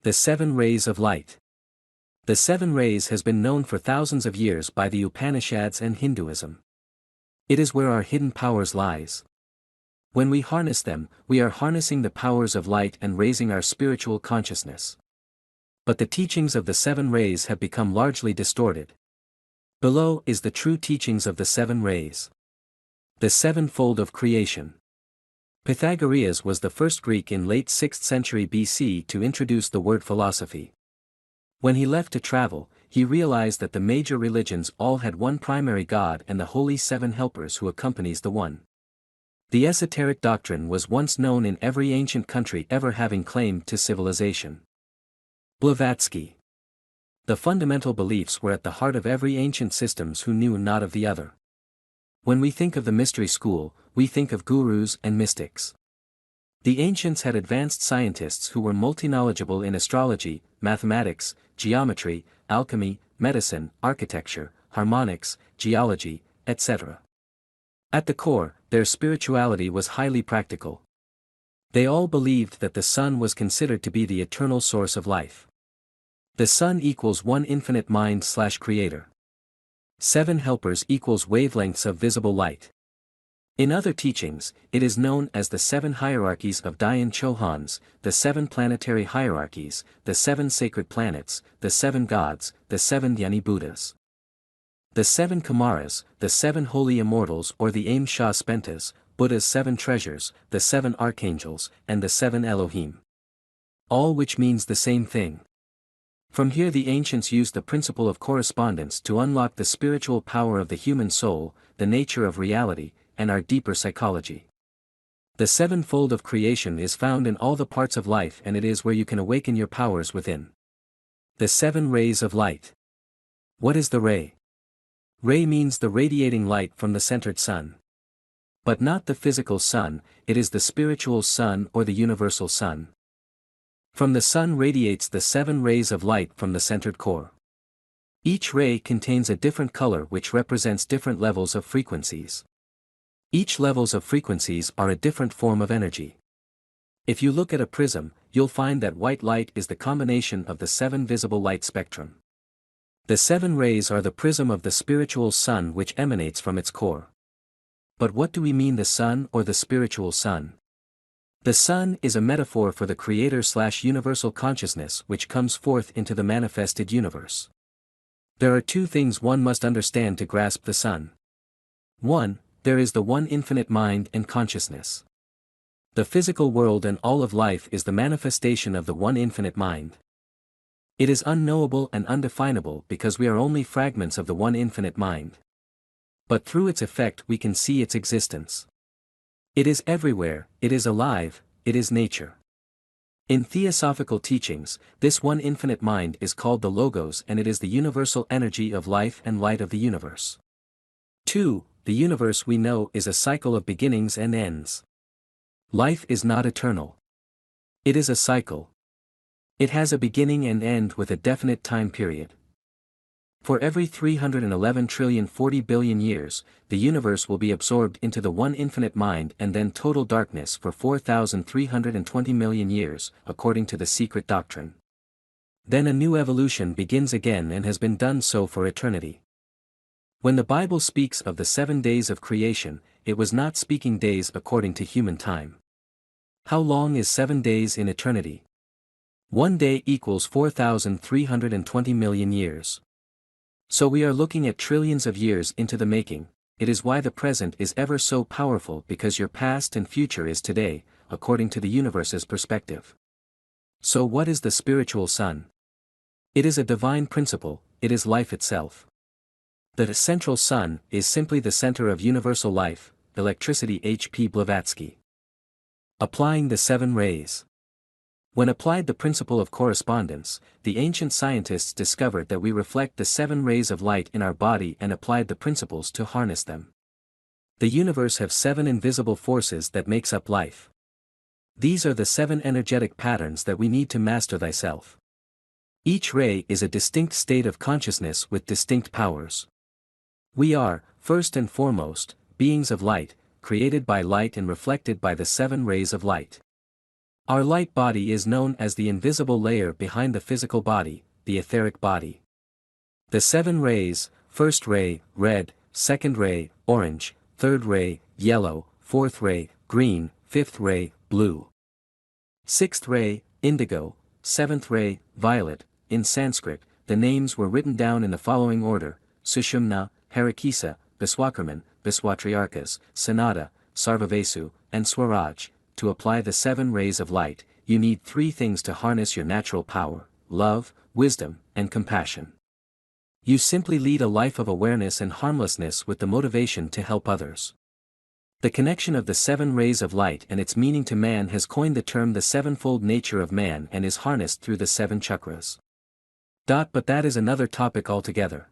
The 7 Rays of Light. The 7 rays has been known for thousands of years by the Upanishads and Hinduism. It is where our hidden powers lies. When we harness them, we are harnessing the powers of light and raising our spiritual consciousness. But the teachings of the 7 rays have become largely distorted. Below is the true teachings of the 7 rays. The sevenfold of creation. Pythagoras was the first Greek in late 6th century BC to introduce the word philosophy. When he left to travel, he realized that the major religions all had one primary god and the holy 7 helpers who accompanies the one. The esoteric doctrine was once known in every ancient country ever having claimed to civilization. Blavatsky. The fundamental beliefs were at the heart of every ancient systems who knew not of the other. When we think of the mystery school, we think of gurus and mystics. The ancients had advanced scientists who were multi-knowledgeable in astrology, mathematics, geometry, alchemy, medicine, architecture, harmonics, geology, etc. At the core, their spirituality was highly practical. They all believed that the sun was considered to be the eternal source of life. The sun equals one infinite mind/creator. 7 helpers equals wavelengths of visible light. In other teachings, it is known as the 7 hierarchies of Dayan Chohans, the 7 planetary hierarchies, the 7 sacred planets, the 7 gods, the 7 Dhyani Buddhas. The 7 Kumaras, the 7 holy immortals or the Aim Shah Spentas, Buddha's 7 treasures, the 7 archangels, and the 7 Elohim. All which means the same thing. From here the ancients used the principle of correspondence to unlock the spiritual power of the human soul, the nature of reality, and our deeper psychology. The sevenfold of creation is found in all the parts of life and it is where you can awaken your powers within. The 7 rays of light. What is the ray? Ray means the radiating light from the centered sun. But not the physical sun, it is the spiritual sun or the universal sun. From the sun radiates the 7 rays of light from the centered core. Each ray contains a different color which represents different levels of frequencies. Each levels of frequencies are a different form of energy. If you look at a prism, you'll find that white light is the combination of the 7 visible light spectrum. The 7 rays are the prism of the spiritual sun which emanates from its core. But what do we mean the sun or the spiritual sun? The sun is a metaphor for the creator/universal consciousness which comes forth into the manifested universe. There are 2 things one must understand to grasp the sun. 1. There is the one infinite mind and consciousness. The physical world and all of life is the manifestation of the one infinite mind. It is unknowable and undefinable because we are only fragments of the one infinite mind. But through its effect we can see its existence. It is everywhere, it is alive, it is nature. In theosophical teachings, this one infinite mind is called the Logos and it is the universal energy of life and light of the universe. 2. The universe we know is a cycle of beginnings and ends. Life is not eternal. It is a cycle. It has a beginning and end with a definite time period. For every 311,040 billion years, the universe will be absorbed into the one infinite mind and then total darkness for 4,320 million years, according to the secret doctrine. Then a new evolution begins again and has been done so for eternity. When the Bible speaks of the 7 days of creation, it was not speaking days according to human time. How long is 7 days in eternity? 1 day equals 4,320 million years. So we are looking at trillions of years into the making. It is why the present is ever so powerful because your past and future is today, according to the universe's perspective. So what is the spiritual sun? It is a divine principle, it is life itself. The central sun is simply the center of universal life, electricity. H.P. Blavatsky. Applying the 7 rays. When applied the principle of correspondence, the ancient scientists discovered that we reflect the 7 rays of light in our body and applied the principles to harness them. The universe have 7 invisible forces that makes up life. These are the 7 energetic patterns that we need to master thyself. Each ray is a distinct state of consciousness with distinct powers. We are, first and foremost, beings of light, created by light and reflected by the 7 rays of light. Our light body is known as the invisible layer behind the physical body, the etheric body. The 7 rays, first ray, red, second ray, orange, third ray, yellow, fourth ray, green, fifth ray, blue. Sixth ray, indigo, seventh ray, violet. In Sanskrit, the names were written down in the following order: Sushumna, Harakisa, Biswakarman, Biswatriarchas, Sanada, Sarvavesu, and Swaraj. To apply the 7 rays of light, you need 3 things to harness your natural power: love, wisdom, and compassion. You simply lead a life of awareness and harmlessness with the motivation to help others. The connection of the 7 rays of light and its meaning to man has coined the term the sevenfold nature of man and is harnessed through the 7 chakras. But that is another topic altogether.